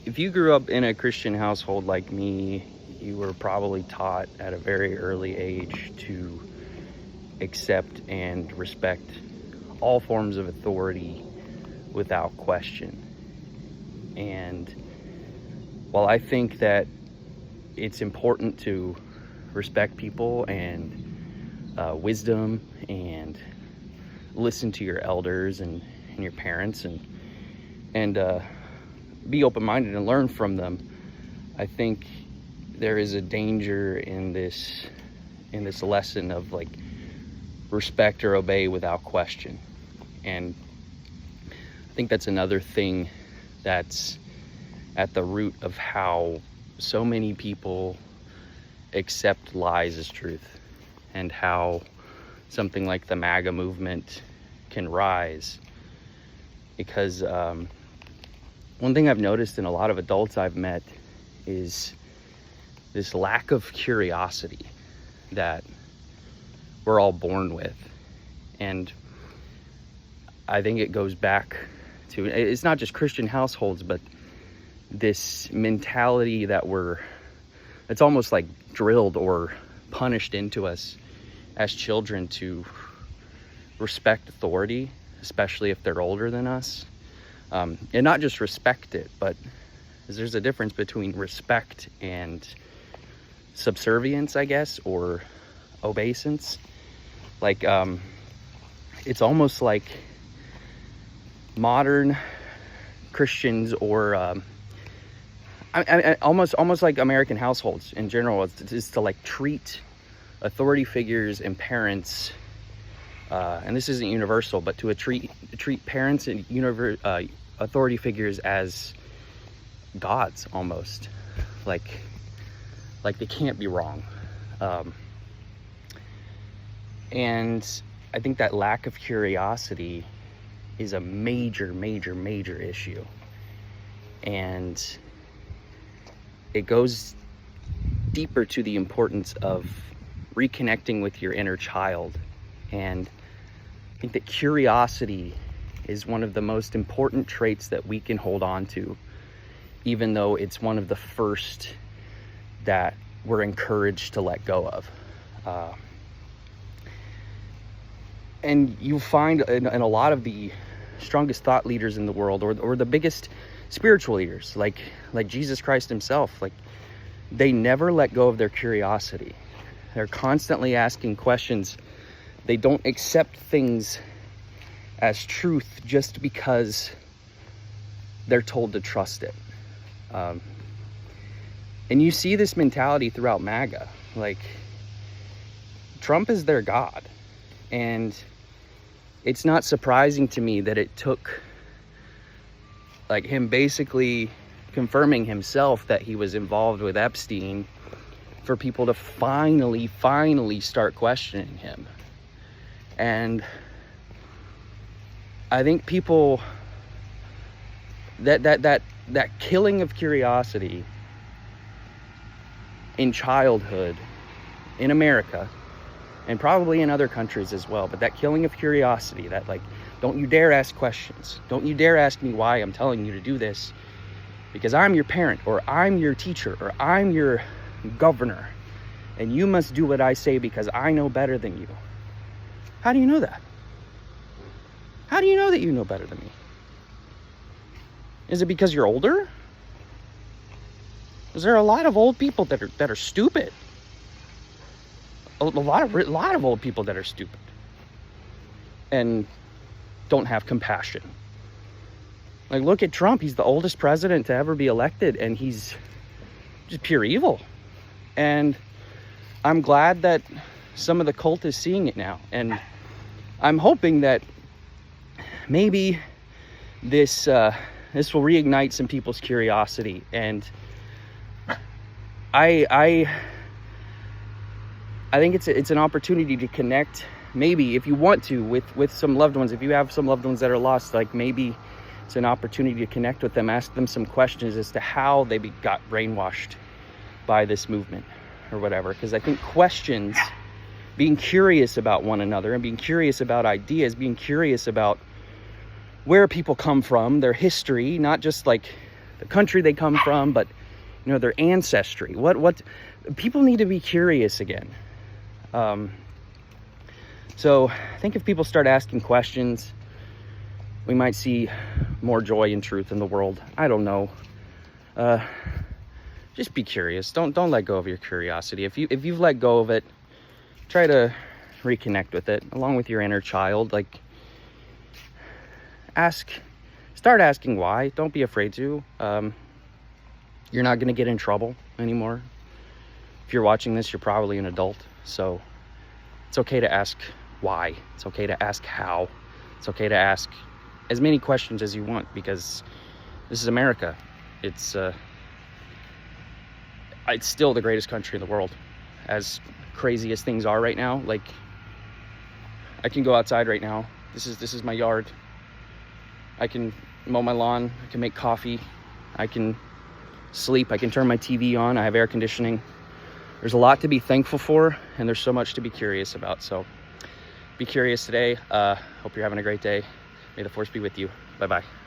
if you grew up in a Christian household like me, you were probably taught at a very early age to accept and respect all forms of authority without question. And while I think that it's important to respect people and wisdom and listen to your elders and your parents and be open-minded and learn from them, I think there is a danger in this lesson of like respect or obey without question. And I think that's another thing that's at the root of how so many people accept lies as truth, and how something like the MAGA movement can rise. Because one thing I've noticed in a lot of adults I've met is this lack of curiosity that we're all born with. And I think it goes back to, it's not just Christian households, but this mentality that it's almost like drilled or punished into us as children to respect authority, especially if they're older than us. And not just respect it, but there's a difference between respect and subservience, I guess, or obeisance. Like, it's almost like modern Christians, or almost like American households in general, is to like treat authority figures and parents, and this isn't universal, but to treat parents and authority figures as gods, almost like they can't be wrong. And I think that lack of curiosity is a major issue, and it goes deeper to the importance of reconnecting with your inner child. And I think that curiosity is one of the most important traits that we can hold on to, even though it's one of the first that we're encouraged to let go of. And you find in a lot of the strongest thought leaders in the world, or the biggest spiritual leaders, like Jesus Christ himself, like they never let go of their curiosity. They're constantly asking questions. They don't accept things as truth just because they're told to trust it. And you see this mentality throughout MAGA. Like, Trump is their god. And it's not surprising to me that it took like him basically confirming himself that he was involved with Epstein for people to finally start questioning him. And I think people, that killing of curiosity in childhood in America, and probably in other countries as well, but that killing of curiosity, that like, don't you dare ask questions. Don't you dare ask me why I'm telling you to do this, because I'm your parent, or I'm your teacher, or I'm your governor, and you must do what I say because I know better than you. How do you know that? How do you know that you know better than me? Is it because you're older? Is there a lot of old people that are stupid? A lot of old people that are stupid and don't have compassion. Like, look at Trump. He's the oldest president to ever be elected, and he's just pure evil. And I'm glad that some of the cult is seeing it now, and I'm hoping that maybe this will reignite some people's curiosity. And I think it's an opportunity to connect, maybe if you want to, with some loved ones. If you have some loved ones that are lost, like, maybe it's an opportunity to connect with them, ask them some questions as to how they got brainwashed by this movement or whatever. Because I think questions, being curious about one another and being curious about ideas, being curious about where people come from, their history, not just like the country they come from, but you know, their ancestry. What people need to be curious again. So I think if people start asking questions, we might see more joy and truth in the world. I don't know. Just be curious. Don't let go of your curiosity. If you've let go of it, try to reconnect with it, along with your inner child. Like, start asking why. Don't be afraid to. You're not going to get in trouble anymore. If you're watching this, you're probably an adult, so it's okay to ask why. It's okay to ask how. It's okay to ask as many questions as you want, because this is America. It's still the greatest country in the world. As crazy as things are right now, like, I can go outside right now. This is my yard. I can mow my lawn. I can make coffee. I can sleep. I can turn my TV on. I have air conditioning. There's a lot to be thankful for, and there's so much to be curious about. So be curious today. Hope you're having a great day. May the force be with you. Bye-bye.